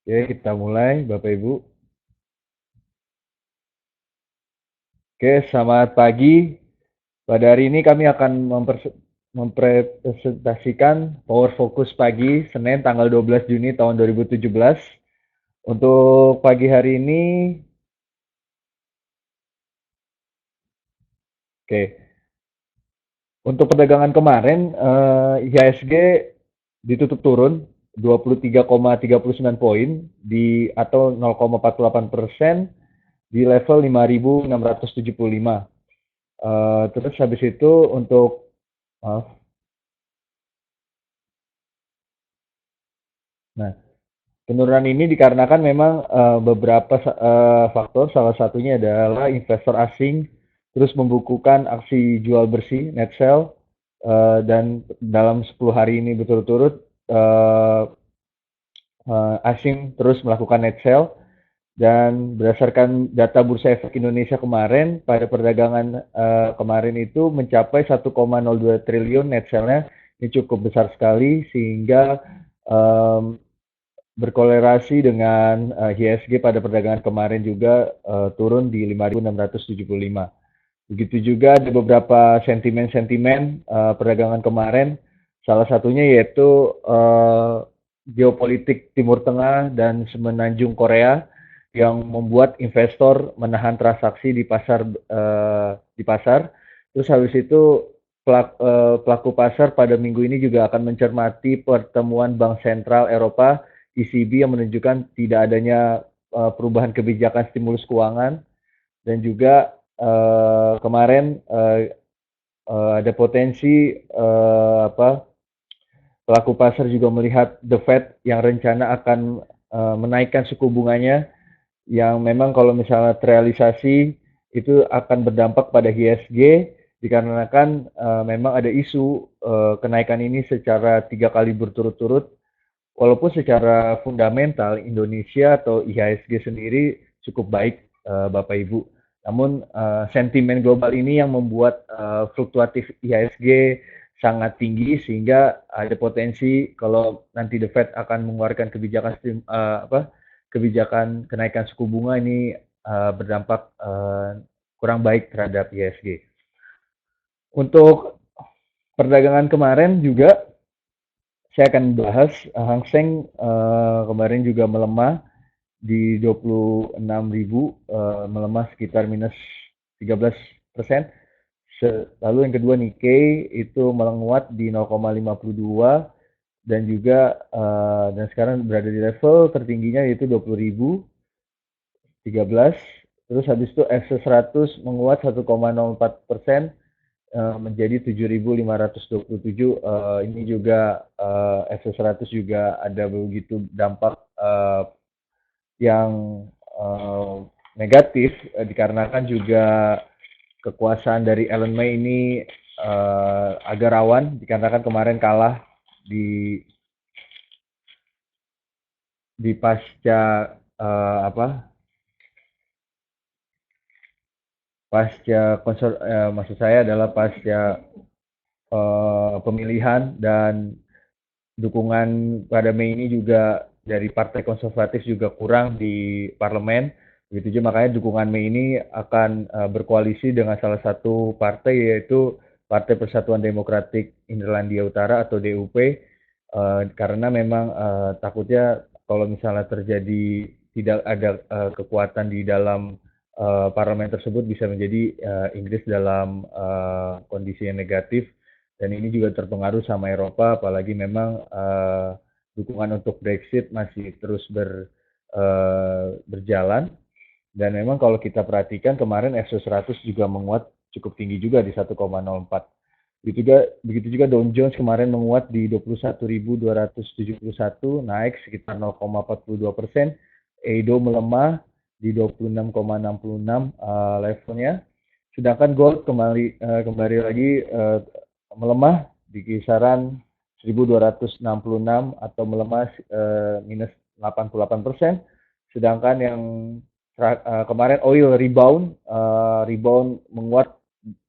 Oke, kita mulai, Bapak Ibu. Oke, selamat pagi. Pada hari ini kami akan mempresentasikan Power Focus pagi, Senin tanggal 12 Juni tahun 2017. Untuk pagi hari ini, oke. Untuk perdagangan kemarin, IHSG ditutup turun 23,39 poin atau 0,48% di level 5.675. Terus habis itu untuk maaf. Nah, penurunan ini dikarenakan memang beberapa faktor, salah satunya adalah investor asing terus membukukan aksi jual bersih net sell, dan dalam 10 hari ini berturut-turut asing terus melakukan net sell. Dan berdasarkan data Bursa Efek Indonesia kemarin, pada perdagangan kemarin itu mencapai 1,02 triliun net sell-nya. Ini cukup besar sekali sehingga um, berkolerasi dengan IHSG pada perdagangan kemarin juga turun di 5.675. Begitu juga ada beberapa sentimen-sentimen perdagangan kemarin, salah satunya yaitu geopolitik Timur Tengah dan Semenanjung Korea yang membuat investor menahan transaksi di pasar. Terus habis itu pelaku pasar pada minggu ini juga akan mencermati pertemuan Bank Sentral Eropa ECB yang menunjukkan tidak adanya perubahan kebijakan stimulus keuangan. Dan juga kemarin ada potensi pelaku pasar juga melihat The Fed yang rencana akan menaikkan suku bunganya, yang memang kalau misalnya terrealisasi itu akan berdampak pada IHSG dikarenakan memang ada isu kenaikan ini secara 3 kali berturut-turut. Walaupun secara fundamental Indonesia atau IHSG sendiri cukup baik, Bapak Ibu. Namun sentimen global ini yang membuat fluktuatif IHSG sangat tinggi sehingga ada potensi kalau nanti The Fed akan mengeluarkan kebijakan kenaikan suku bunga ini berdampak kurang baik terhadap IHSG. Untuk perdagangan kemarin juga saya akan bahas Hang Seng kemarin juga melemah di 26.000, melemah sekitar minus 13%. Lalu yang kedua Nikkei itu menguat di 0,52 dan juga dan sekarang berada di level tertingginya yaitu 20.013. Terus habis itu S100 menguat 1,04%, menjadi 7.527. Ini juga S100 juga ada begitu dampak yang negatif, dikarenakan juga kekuasaan dari Elon Musk ini agak rawan dikarenakan kemarin kalah di pasca apa maksud saya adalah pasca pemilihan, dan dukungan pada Mei ini juga dari partai konservatif juga kurang di parlemen. Begitu juga makanya dukungan Mei ini akan berkoalisi dengan salah satu partai yaitu Partai Persatuan Demokratik Irlandia Utara atau DUP, karena memang takutnya kalau misalnya terjadi tidak ada kekuatan di dalam parlemen tersebut bisa menjadi Inggris dalam kondisi yang negatif. Dan ini juga terpengaruh sama Eropa, apalagi memang dukungan untuk Brexit masih terus berjalan. Dan memang kalau kita perhatikan kemarin FTSE 100 juga menguat cukup tinggi juga di 1,04. Begitu juga Dow Jones kemarin menguat di 21.271, naik sekitar 0,42%. Edo melemah di 26,66 levelnya. Sedangkan gold kembali lagi melemah di kisaran 1.266 atau melemah minus 88%. Sedangkan yang kemarin oil rebound menguat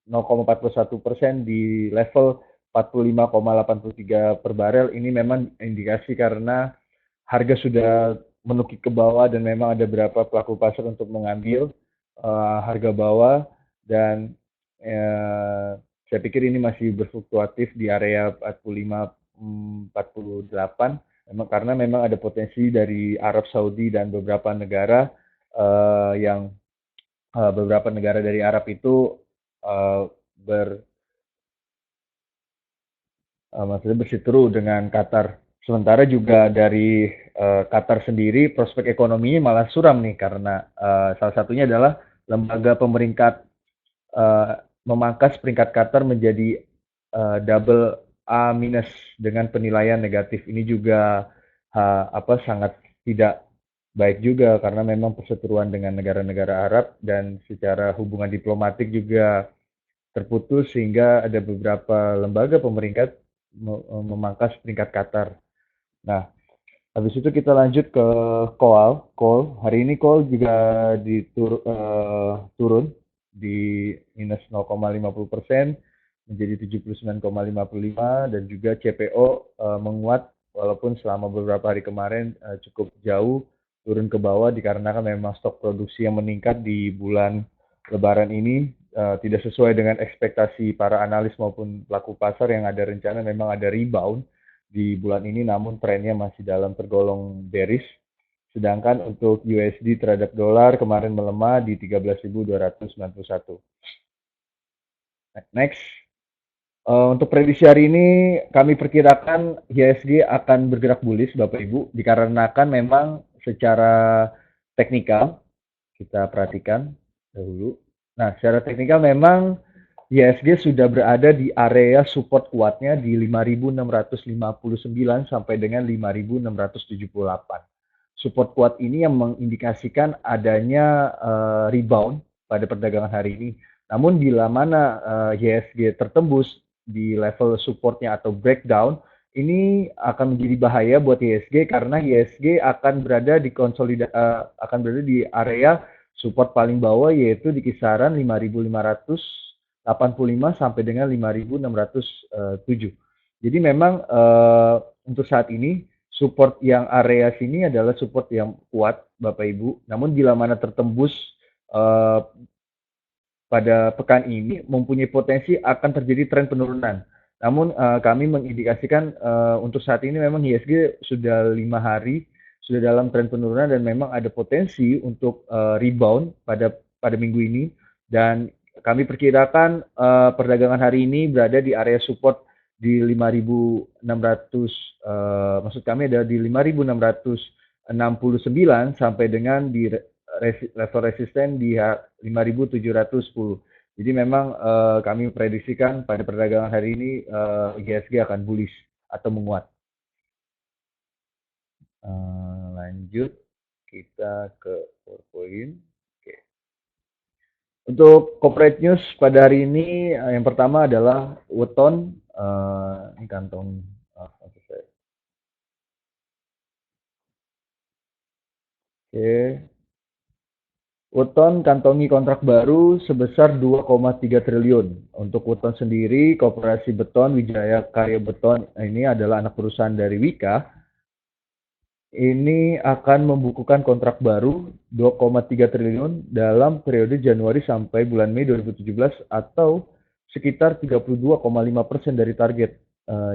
0,41% di level 45,83 per barel. Ini memang indikasi karena harga sudah menukik ke bawah dan memang ada beberapa pelaku pasar untuk mengambil harga bawah dan saya pikir ini masih berfluktuatif di area 45 48 memang karena memang ada potensi dari Arab Saudi dan beberapa negara yang beberapa negara dari Arab itu uh, ber maksudnya berseteru dengan Qatar. Sementara juga dari Qatar sendiri prospek ekonominya malah suram nih karena salah satunya adalah lembaga pemeringkat memangkas peringkat Qatar menjadi double A minus dengan penilaian negatif. Ini juga sangat tidak baik juga karena memang perseteruan dengan negara-negara Arab dan secara hubungan diplomatik juga terputus sehingga ada beberapa lembaga pemeringkat memangkas peringkat Qatar. Nah, habis itu kita lanjut ke call. Hari ini call juga turun di minus 0,50% menjadi 79,55 dan juga CPO menguat walaupun selama beberapa hari kemarin cukup jauh turun ke bawah dikarenakan memang stok produksi yang meningkat di bulan Lebaran ini tidak sesuai dengan ekspektasi para analis maupun pelaku pasar yang ada rencana memang ada rebound di bulan ini, namun trennya masih dalam tergolong bearish. Sedangkan untuk USD terhadap dolar kemarin melemah di 13.291. Next. Untuk prediksi hari ini kami perkirakan IHSG akan bergerak bullish Bapak Ibu dikarenakan memang secara teknikal kita perhatikan dahulu. Nah, secara teknikal memang IHSG sudah berada di area support kuatnya di 5.659 sampai dengan 5.678. Support kuat ini yang mengindikasikan adanya rebound pada perdagangan hari ini. Namun bila mana IHSG tertembus di level supportnya atau breakdown, ini akan menjadi bahaya buat IHSG karena IHSG akan berada di area support paling bawah yaitu di kisaran 5.585 sampai dengan 5.607. Jadi memang untuk saat ini support yang area sini adalah support yang kuat Bapak Ibu. Namun bila mana tertembus pada pekan ini mempunyai potensi akan terjadi tren penurunan. Namun kami mengindikasikan untuk saat ini memang IHSG sudah 5 hari sudah dalam tren penurunan dan memang ada potensi untuk rebound pada minggu ini dan kami perkirakan perdagangan hari ini berada di area support di 5.600 maksud kami ada di 5.669 sampai dengan di level resisten di 5.710. Jadi memang kami prediksikan pada perdagangan hari ini IHSG akan bullish atau menguat. Lanjut kita ke PowerPoint. Oke. Untuk corporate news pada hari ini yang pertama adalah Weton. Ini kantong Oke. Weton kantongi kontrak baru sebesar 2,3 triliun. Untuk Weton sendiri, Koperasi Beton Wijaya Karya Beton ini adalah anak perusahaan dari Wika. Ini akan membukukan kontrak baru 2,3 triliun dalam periode Januari sampai bulan Mei 2017 atau sekitar 32,5% dari target,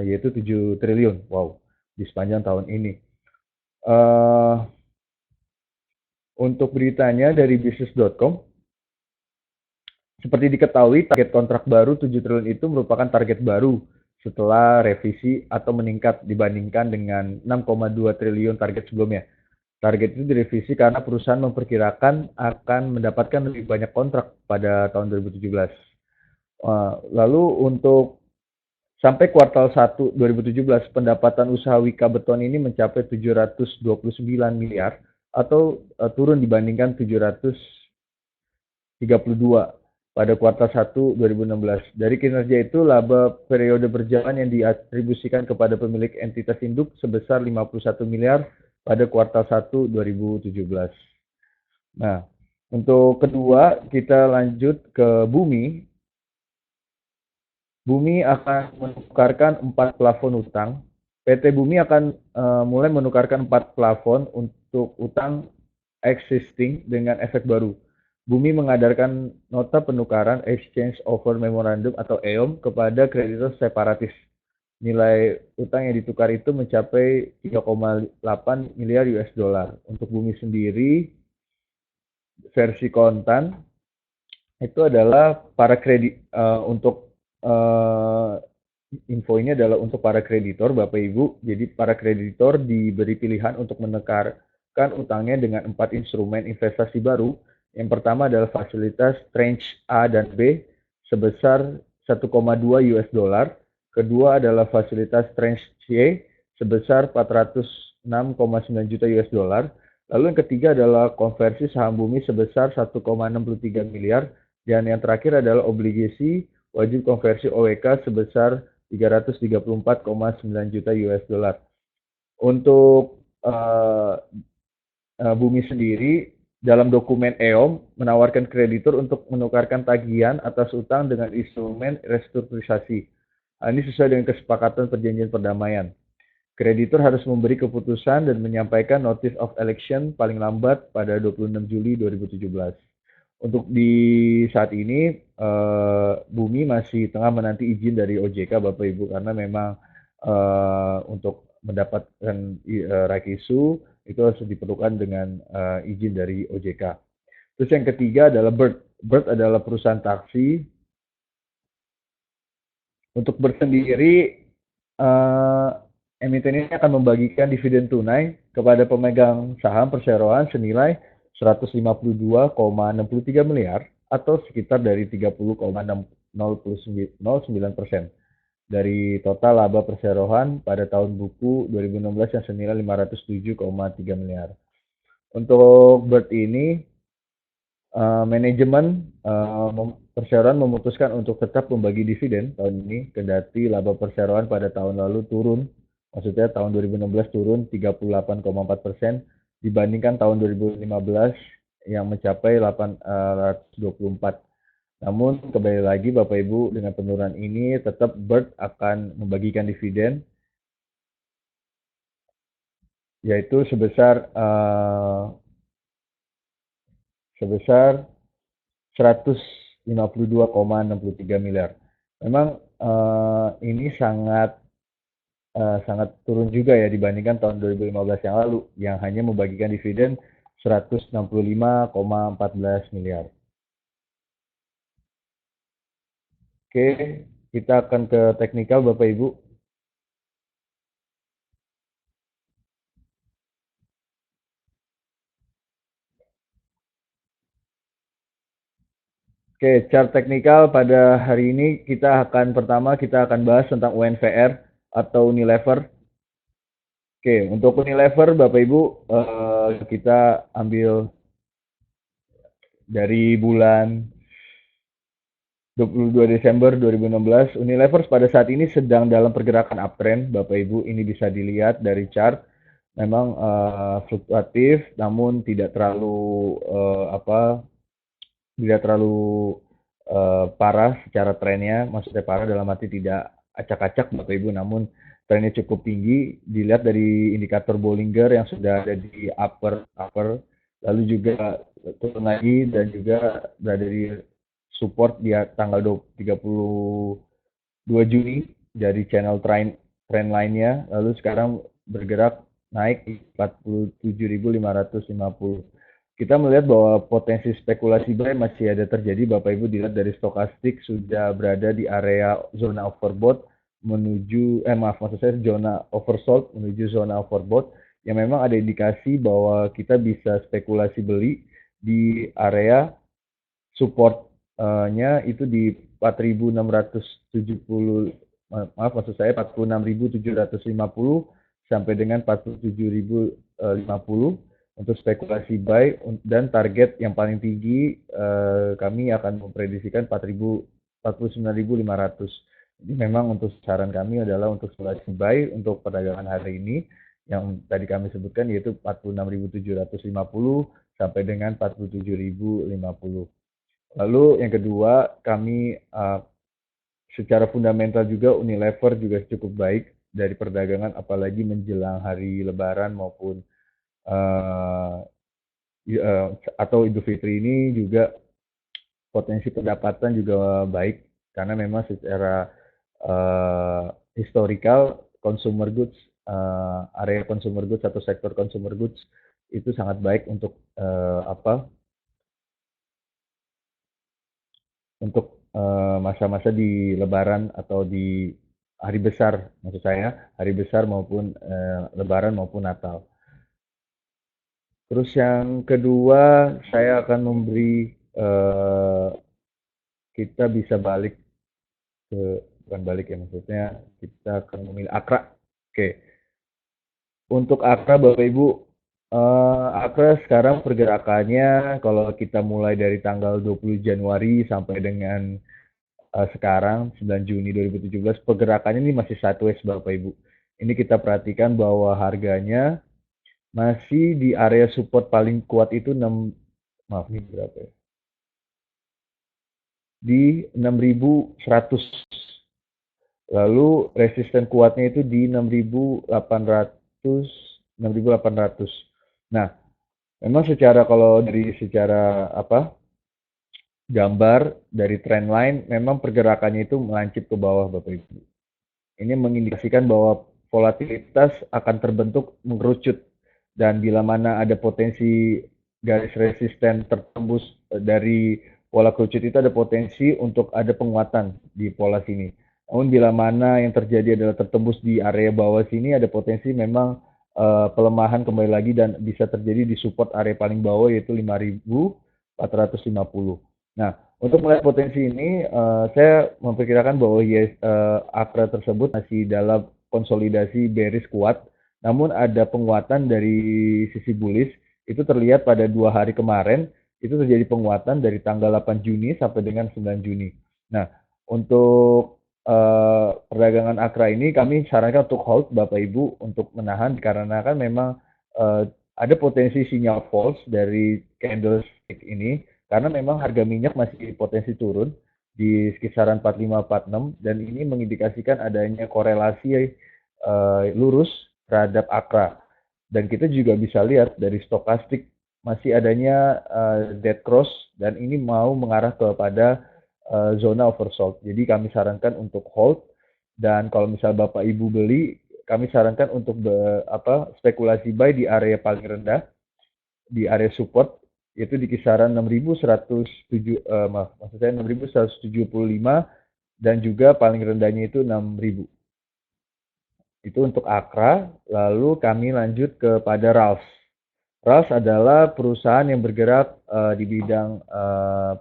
yaitu 7 triliun. Wow, di sepanjang tahun ini. Untuk beritanya dari bisnis.com, seperti diketahui target kontrak baru 7 triliun itu merupakan target baru setelah revisi atau meningkat dibandingkan dengan 6,2 triliun target sebelumnya. Target itu direvisi karena perusahaan memperkirakan akan mendapatkan lebih banyak kontrak pada tahun 2017. Lalu untuk sampai kuartal 1 2017, pendapatan usaha Wika Beton ini mencapai 729 miliar atau turun dibandingkan 732 pada kuartal 1 2016. Dari kinerja itu, laba periode berjalan yang diatribusikan kepada pemilik entitas induk sebesar 51 miliar pada kuartal 1 2017. Nah, untuk kedua, kita lanjut ke Bumi. Bumi akan menukarkan 4 plafon utang. PT Bumi akan mulai menukarkan 4 plafon untuk utang existing dengan efek baru. Bumi mengadarkan nota penukaran Exchange Over Memorandum atau EOM kepada kreditor separatis. Nilai utang yang ditukar itu mencapai 3,8 miliar US dollar. Untuk Bumi sendiri, versi kontan itu adalah para kredit untuk info ini adalah untuk para kreditor, Bapak Ibu. Jadi para kreditor diberi pilihan untuk menukarkan utangnya dengan 4 instrumen investasi baru. Yang pertama adalah fasilitas tranche A dan B sebesar 1,2 US dollar. Kedua adalah fasilitas tranche C sebesar 406,9 juta US dollar. Lalu yang ketiga adalah konversi saham Bumi sebesar 1,63 miliar. Dan yang terakhir adalah obligasi wajib konversi OWK sebesar 334,9 juta US dollar. Untuk Bumi sendiri dalam dokumen EOM menawarkan kreditur untuk menukarkan tagihan atas utang dengan instrumen restrukturisasi. Ini sesuai dengan kesepakatan perjanjian perdamaian. Kreditur harus memberi keputusan dan menyampaikan notice of election paling lambat pada 26 Juli 2017. Untuk di saat ini, Bumi masih tengah menanti izin dari OJK, Bapak Ibu, karena memang untuk mendapatkan right issue itu harus diperlukan dengan izin dari OJK. Terus yang ketiga adalah BIRD. BIRD adalah perusahaan taksi. Untuk BIRD sendiri, emiten ini akan membagikan dividen tunai kepada pemegang saham perseroan senilai 152,63 miliar atau sekitar dari 30,09% dari total laba perseroan pada tahun buku 2016 yang senilai 507,3 miliar. Untuk BIRD ini, manajemen perseroan memutuskan untuk tetap membagi dividen tahun ini, kendati laba perseroan pada tahun lalu turun, maksudnya tahun 2016 turun 38,4% dibandingkan tahun 2015 yang mencapai 824. Namun kembali lagi Bapak Ibu, dengan penurunan ini tetap BIRD akan membagikan dividen yaitu sebesar 152,63 miliar. Memang ini sangat turun juga ya dibandingkan tahun 2015 yang lalu yang hanya membagikan dividen 165,14 miliar. Oke, kita akan ke teknikal Bapak Ibu. Oke, chart teknikal pada hari ini kita akan bahas tentang UNVR atau Unilever. Oke, untuk Unilever Bapak Ibu kita ambil dari bulan 22 Desember 2016. Unilever pada saat ini sedang dalam pergerakan uptrend, Bapak Ibu. Ini bisa dilihat dari chart. Memang fluktuatif, namun tidak terlalu parah secara trennya. Maksudnya parah dalam arti tidak acak-acak, Bapak Ibu. Namun trennya cukup tinggi. Dilihat dari indikator Bollinger yang sudah ada di upper, lalu juga turun lagi dan juga berada di support di tanggal 32 Juni dari channel trend lainnya, lalu sekarang bergerak naik 47.550. Kita melihat bahwa potensi spekulasi buy masih ada terjadi, Bapak Ibu. Dilihat dari stokastik sudah berada di area zona overbought menuju zona oversold menuju zona overbought, yang memang ada indikasi bahwa kita bisa spekulasi beli di area supportnya itu di 4.670, maksud saya 46.750 sampai dengan 47.050 untuk spekulasi buy, dan target yang paling tinggi kami akan memprediksikan 49.500. Jadi memang untuk saran kami adalah untuk spekulasi buy untuk perdagangan hari ini yang tadi kami sebutkan, yaitu 46.750 sampai dengan 47.050. Lalu yang kedua, kami secara fundamental juga Unilever juga cukup baik dari perdagangan, apalagi menjelang hari Lebaran maupun uh, atau Idul Fitri ini juga potensi pendapatan juga baik karena memang secara historical consumer goods, area consumer goods atau sektor consumer goods itu sangat baik untuk masa-masa di Lebaran atau di hari besar, maksud saya hari besar maupun Lebaran maupun Natal. Terus yang kedua, saya akan memberi kita bisa balik ke bukan balik ya maksudnya kita akan memilih Akra. Oke, untuk Akra Bapak Ibu, Akra sekarang pergerakannya kalau kita mulai dari tanggal 20 Januari sampai dengan sekarang 9 Juni 2017 pergerakannya ini masih sideways Bapak Ibu. Ini kita perhatikan bahwa harganya masih di area support paling kuat itu 6 maaf ini berapa ya? Di 6.100. Lalu resisten kuatnya itu di 6.800 6.800. Nah, memang secara kalau dari secara gambar dari trend line memang pergerakannya itu melancip ke bawah Bapak Ibu. Ini mengindikasikan bahwa volatilitas akan terbentuk mengerucut dan bila mana ada potensi garis resisten tertembus dari pola kerucut itu ada potensi untuk ada penguatan di pola sini. Namun bila mana yang terjadi adalah tertembus di area bawah sini ada potensi memang pelemahan kembali lagi dan bisa terjadi di support area paling bawah yaitu 5.450. Nah, untuk melihat potensi ini, saya memperkirakan bahwa AKRA tersebut masih dalam konsolidasi bearish kuat, namun ada penguatan dari sisi bullish, itu terlihat pada 2 hari kemarin, itu terjadi penguatan dari tanggal 8 Juni sampai dengan 9 Juni. Nah, untuk perdagangan AKRA ini kami sarankan untuk hold Bapak Ibu untuk menahan karena kan memang ada potensi sinyal false dari candlestick ini karena memang harga minyak masih potensi turun di kisaran 45-46 dan ini mengindikasikan adanya korelasi lurus terhadap AKRA. Dan kita juga bisa lihat dari stokastik masih adanya dead cross dan ini mau mengarah kepada zona oversold. Jadi kami sarankan untuk hold dan kalau misal Bapak Ibu beli, kami sarankan untuk spekulasi buy di area paling rendah di area support yaitu di kisaran 6.107 maaf maksud saya 6.175 dan juga paling rendahnya itu 6.000. Itu untuk Akra, lalu kami lanjut kepada Ralph. Ralph adalah perusahaan yang bergerak di bidang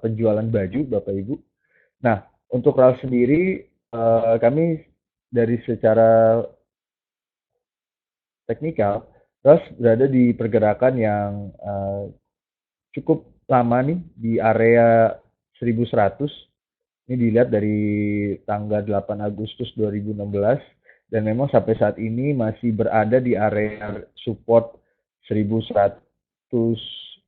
penjualan baju Bapak Ibu. Nah, untuk Ralph sendiri kami dari secara teknikal Ralph berada di pergerakan yang cukup lama nih di area 1100. Ini dilihat dari tanggal 8 Agustus 2016 dan memang sampai saat ini masih berada di area support 1100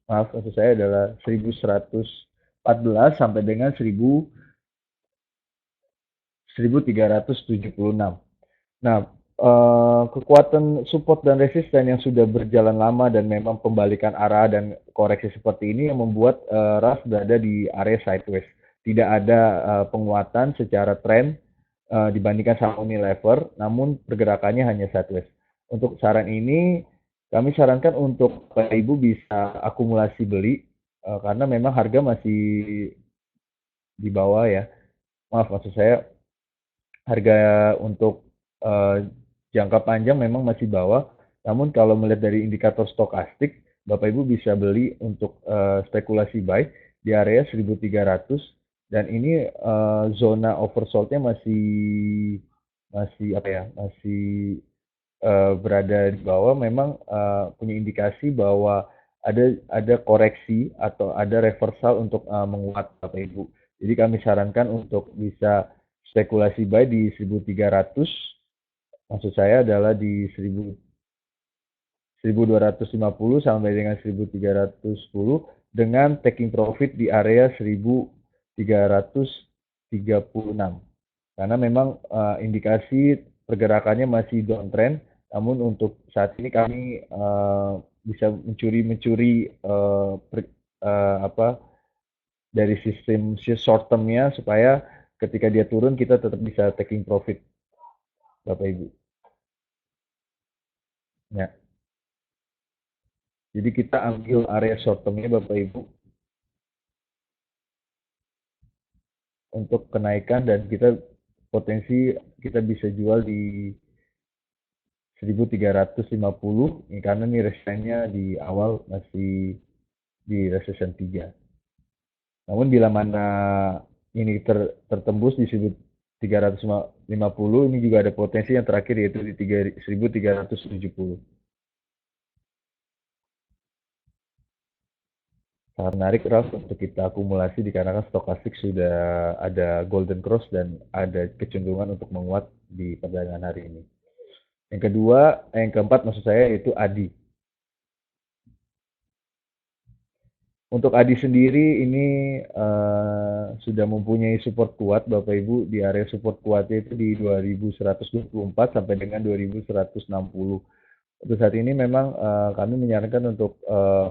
maaf maksud saya adalah 1114 sampai dengan 1376. Nah, kekuatan support dan resisten yang sudah berjalan lama dan memang pembalikan arah dan koreksi seperti ini yang membuat RAS berada di area sideways. Tidak ada penguatan secara tren dibandingkan sama Unilever, namun pergerakannya hanya sideways. Untuk saran ini, kami sarankan untuk Bapak Ibu bisa akumulasi beli karena memang harga masih di bawah ya. Maaf, maksud saya harga untuk jangka panjang memang masih bawah, namun kalau melihat dari indikator stokastik, Bapak Ibu bisa beli untuk spekulasi buy di area 1.300 dan ini zona oversold-nya masih masih apa ya, masih berada di bawah memang punya indikasi bahwa ada koreksi atau ada reversal untuk menguat Bapak Ibu. Jadi kami sarankan untuk bisa spekulasi buy di 1.300, maksud saya adalah di 1.250 sampai dengan 1.310 dengan taking profit di area 1.336. Karena memang indikasi pergerakannya masih downtrend, namun untuk saat ini kami bisa mencuri apa dari sistem short termnya supaya ketika dia turun kita tetap bisa taking profit, Bapak Ibu. Ya, jadi kita ambil area short termnya Bapak Ibu untuk kenaikan dan kita potensi kita bisa jual di 1350 karena nih resistnya di awal masih di resistance 3. Namun bila mana ini tertembus di 1350, ini juga ada potensi yang terakhir yaitu di 1370. Sangat menarik Ralf untuk kita akumulasi dikarenakan stokastik sudah ada golden cross dan ada kecenderungan untuk menguat di perdagangan hari ini. Yang kedua, yang keempat maksud saya yaitu ADI. Untuk Adi sendiri ini sudah mempunyai support kuat Bapak Ibu, di area support kuatnya itu di 2124 sampai dengan 2160. Untuk saat ini memang kami menyarankan untuk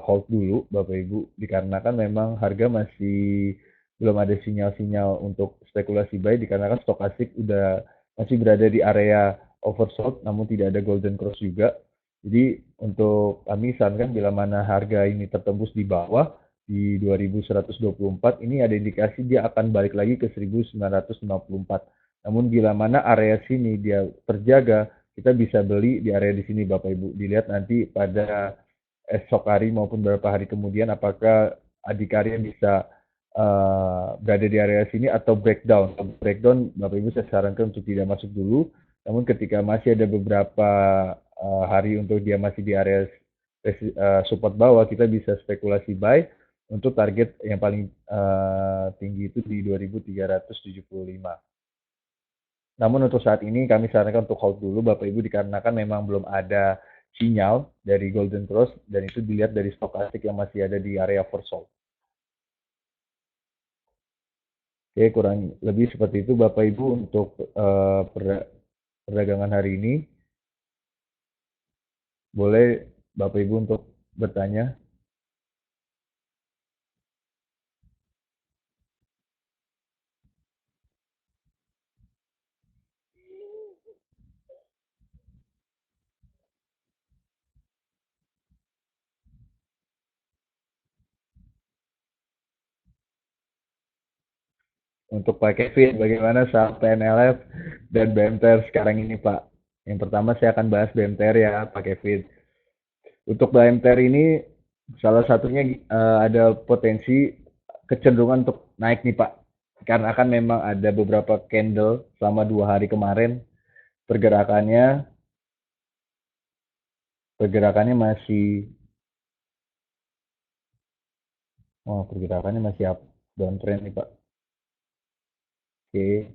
hold dulu Bapak Ibu dikarenakan memang harga masih belum ada sinyal-sinyal untuk spekulasi buy dikarenakan stokastik udah masih berada di area oversold namun tidak ada golden cross juga. Jadi untuk kami sarankan bila mana harga ini tertembus di bawah di 2124 ini ada indikasi dia akan balik lagi ke 1954. Namun bila mana area sini dia terjaga, kita bisa beli di area di sini Bapak Ibu. Dilihat nanti pada esok hari maupun beberapa hari kemudian apakah adikarya bisa berada di area sini atau breakdown. Breakdown Bapak Ibu saya sarankan untuk tidak masuk dulu. Namun ketika masih ada beberapa hari untuk dia masih di area support bawah, kita bisa spekulasi buy untuk target yang paling tinggi itu di 2375. Namun untuk saat ini kami sarankan untuk hold dulu Bapak Ibu dikarenakan memang belum ada sinyal dari Golden Cross dan itu dilihat dari stokastik yang masih ada di area oversold. Oke, kurang lebih seperti itu Bapak Ibu untuk perdagangan hari ini. Boleh Bapak Ibu untuk bertanya. Untuk Pak Kevin, bagaimana saham PNLF dan BMTR sekarang ini Pak? Yang pertama saya akan bahas BMTR ya Pak Kevin. Untuk BMTR ini salah satunya ada potensi kecenderungan untuk naik nih Pak. Karena kan memang ada beberapa candle selama 2 hari kemarin pergerakannya pergerakannya masih pergerakannya masih up downtrend nih Pak. Oke.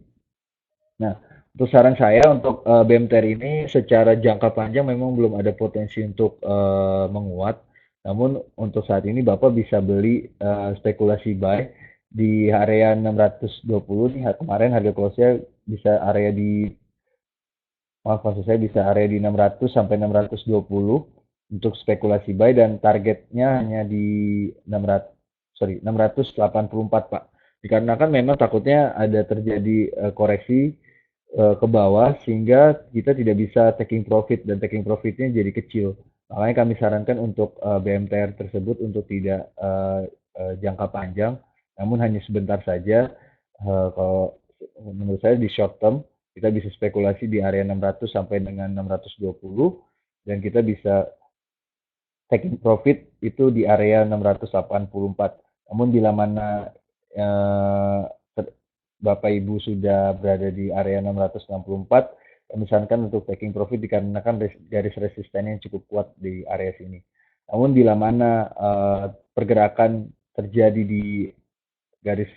Nah, untuk saran saya untuk BMTR ini secara jangka panjang memang belum ada potensi untuk menguat. Namun untuk saat ini Bapak bisa beli spekulasi buy di area 620 nih. Kemarin harga close-nya bisa area di maaf maksud saya bisa area di 600 sampai 620 untuk spekulasi buy dan targetnya hanya di 600 684 Pak. Dikarenakan memang takutnya ada terjadi koreksi ke bawah sehingga kita tidak bisa taking profit dan taking profitnya jadi kecil. Makanya kami sarankan untuk BMTR tersebut untuk tidak jangka panjang, namun hanya sebentar saja. Kalau menurut saya di short term kita bisa spekulasi di area 600 sampai dengan 620 dan kita bisa taking profit itu di area 684. Namun bila mana eh, Bapak Ibu sudah berada di area 664, misalkan untuk taking profit dikarenakan garis resisten yang cukup kuat di area sini. Namun bila mana pergerakan terjadi di garis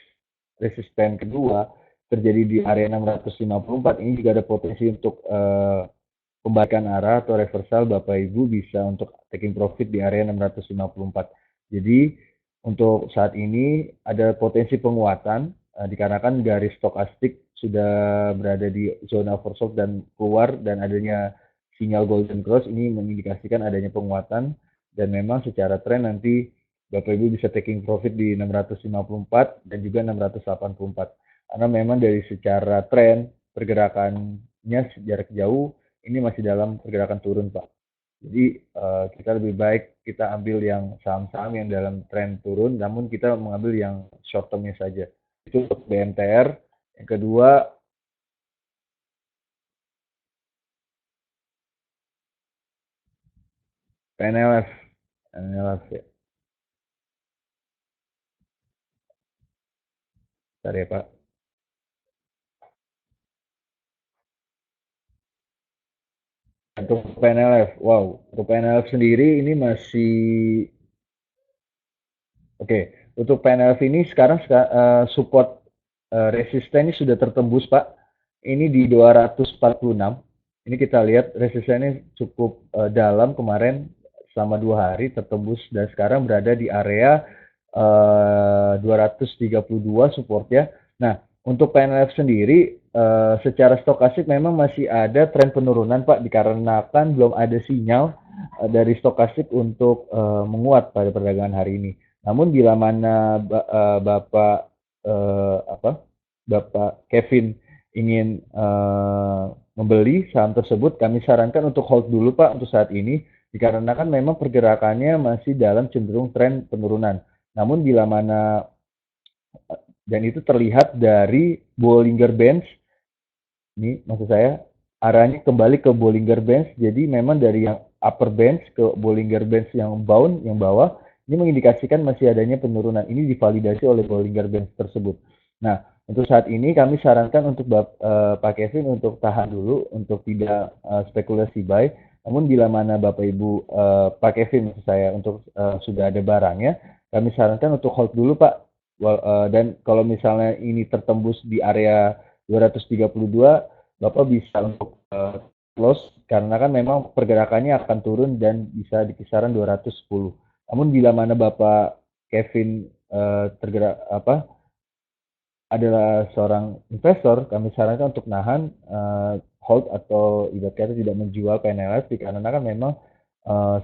resisten kedua, terjadi di area 654, ini juga ada potensi untuk pembalikan arah atau reversal Bapak Ibu bisa untuk taking profit di area 654. Jadi untuk saat ini ada potensi penguatan dikarenakan garis stokastik sudah berada di zona oversold dan keluar dan adanya sinyal golden cross ini mengindikasikan adanya penguatan dan memang secara tren nanti Bapak Ibu bisa taking profit di 654 dan juga 684. Karena memang dari secara tren pergerakannya jarak jauh ini masih dalam pergerakan turun, Pak. Jadi kita lebih baik kita ambil yang saham-saham yang dalam tren turun, namun kita mengambil yang short termnya saja. Itu untuk BMTR. Yang kedua, PNLF. PNLF ya. Bentar ya Pak. Untuk PNLF, wow. Untuk PNLF sendiri ini masih oke. Untuk PNLF ini sekarang support resistennya sudah tertembus Pak. Ini di 246. Ini kita lihat resistennya cukup dalam kemarin selama 2 hari tertembus dan sekarang berada di area 232 support ya. Nah, untuk PNLF sendiri secara stokastik memang masih ada tren penurunan Pak dikarenakan belum ada sinyal dari stokastik untuk menguat pada perdagangan hari ini. Namun bila mana Bapak Bapak Kevin ingin membeli saham tersebut, kami sarankan untuk hold dulu Pak untuk saat ini dikarenakan memang pergerakannya masih dalam cenderung tren penurunan. Namun bila mana dan itu terlihat dari Bollinger Bands, ini maksud saya arahnya kembali ke Bollinger Bands, jadi memang dari yang upper bands ke Bollinger Bands yang bound, yang bawah, ini mengindikasikan masih adanya penurunan. Ini divalidasi oleh Bollinger Bands tersebut. Nah, untuk saat ini kami sarankan untuk Pak Kevin untuk tahan dulu, untuk tidak spekulasi buy. Namun bila mana Bapak Ibu Pak Kevin maksud saya untuk sudah ada barangnya, kami sarankan untuk hold dulu Pak. Dan kalau misalnya ini tertembus di area 232, Bapak bisa untuk close karena kan memang pergerakannya akan turun dan bisa di kisaran 210. Namun bila mana Bapak Kevin tergerak adalah seorang investor, kami sarankan untuk nahan hold atau ibarat kata tidak menjual PNLF dikarenakan memang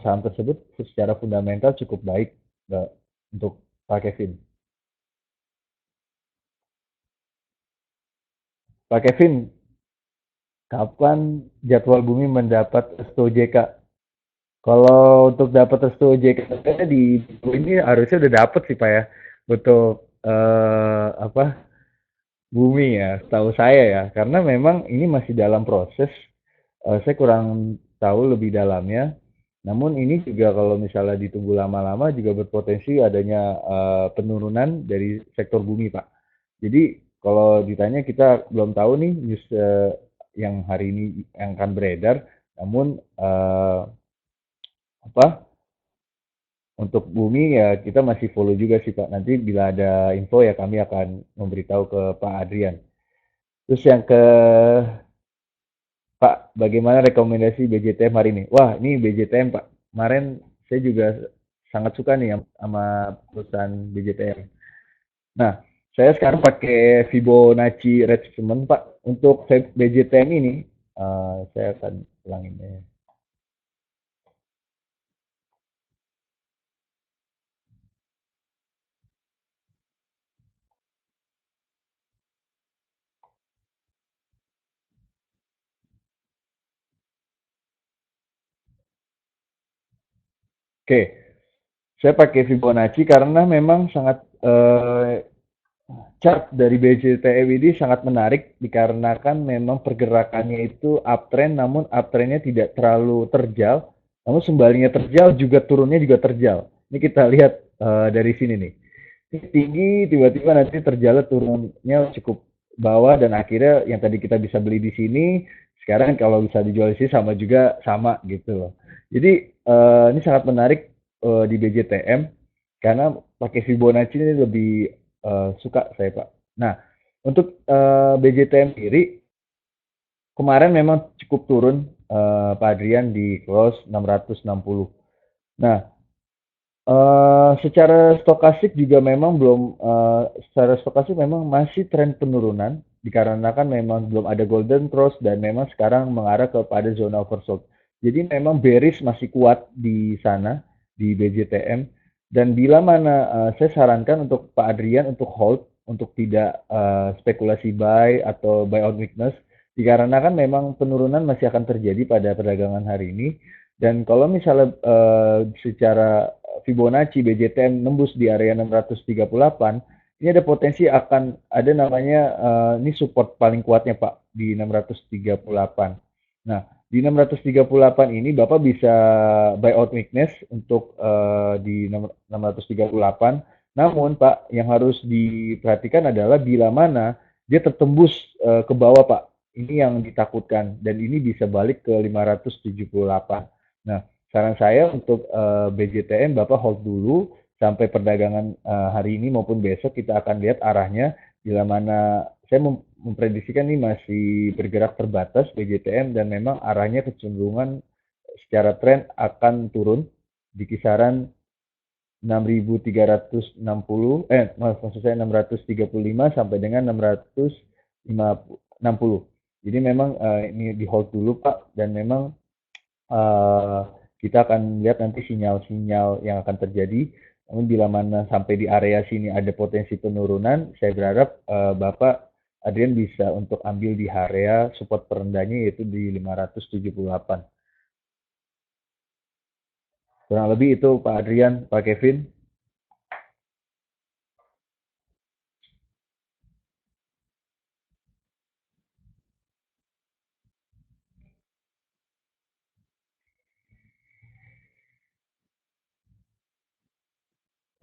saham tersebut secara fundamental cukup baik untuk Pak Kevin. Pak Kevin, kapan jadwal Bumi mendapat restu OJK? Kalau untuk dapat restu OJK di ini harusnya udah dapat sih Pak ya. Untuk Bumi ya, tahu saya ya. Karena memang ini masih dalam proses. Saya kurang tahu lebih dalamnya. Namun ini juga kalau misalnya ditunggu lama-lama juga berpotensi adanya penurunan dari sektor bumi, Pak. Jadi kalau ditanya kita belum tahu nih news yang hari ini yang akan beredar. Namun untuk bumi ya kita masih follow juga sih Pak. Nanti bila ada info ya kami akan memberitahu ke Pak Adrian. Terus yang ke Pak, bagaimana rekomendasi BJTM hari ini? Wah, ini BJTM Pak. Kemarin saya juga sangat suka nih sama perusahaan BJTM. Nah, saya sekarang pakai Fibonacci retracement Pak. Untuk BJTM ini, saya akan ulangin ya. Oke, saya pakai Fibonacci karena memang sangat chart dari BJTM ini sangat menarik dikarenakan memang pergerakannya itu uptrend namun uptrendnya tidak terlalu terjal namun sebaliknya terjal juga turunnya juga terjal. Ini kita lihat dari sini nih tinggi tiba-tiba nanti terjal turunnya cukup bawah dan akhirnya yang tadi kita bisa beli di sini sekarang kalau bisa dijual di sini sama juga sama gitu loh. Jadi ini sangat menarik di BJTM karena pakai Fibonacci ini lebih suka saya Pak. Nah, untuk BJTM sendiri kemarin memang cukup turun Pak Adrian di close 660. Nah, secara stokastik juga memang belum secara stokastik memang masih tren penurunan dikarenakan memang belum ada golden cross dan memang sekarang mengarah kepada zona oversold. Jadi memang bearish masih kuat di sana di BJTM. Dan bila mana saya sarankan untuk Pak Adrian untuk hold, untuk tidak spekulasi buy atau buy on weakness, dikarenakan memang penurunan masih akan terjadi pada perdagangan hari ini. Dan kalau misalnya secara Fibonacci BJTM nembus di area 638, ini ada potensi akan ada namanya ini support paling kuatnya Pak di 638. Nah, di 638 ini Bapak bisa buy out weakness untuk di 638. Namun Pak, yang harus diperhatikan adalah bila mana dia tertembus ke bawah Pak. Ini yang ditakutkan dan ini bisa balik ke 578. Nah, saran saya untuk BJTM Bapak hold dulu sampai perdagangan hari ini maupun besok kita akan lihat arahnya bila mana saya memprediksikan ini masih bergerak terbatas BJTM dan memang arahnya kecenderungan secara tren akan turun di kisaran 6.360 maksud saya 635 sampai dengan 660. Jadi memang ini di hold dulu Pak dan memang kita akan lihat nanti sinyal-sinyal yang akan terjadi. Namun bila mana sampai di area sini ada potensi penurunan, saya berharap Bapak Adrian bisa untuk ambil di area support terendahnya yaitu di 578. Kurang lebih itu Pak Adrian, Pak Kevin.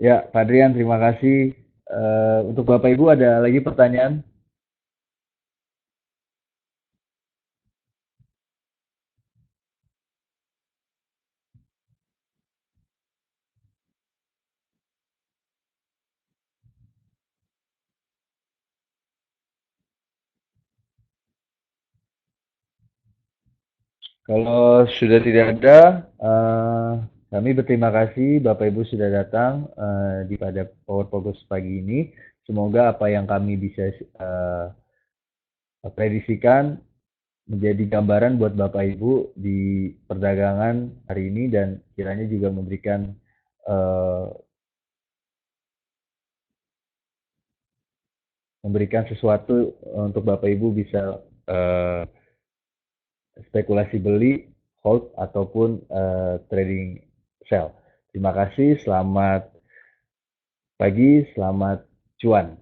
Ya, Pak Adrian, terima kasih. Untuk Bapak Ibu ada lagi pertanyaan? Kalau sudah tidak ada, kami berterima kasih Bapak Ibu sudah datang di pada Power Focus pagi ini. Semoga apa yang kami bisa prediksikan menjadi gambaran buat Bapak Ibu di perdagangan hari ini dan kiranya juga eh, memberikan sesuatu untuk Bapak Ibu bisa eh, spekulasi beli, hold ataupun trading sell. Terima kasih, selamat pagi, selamat cuan.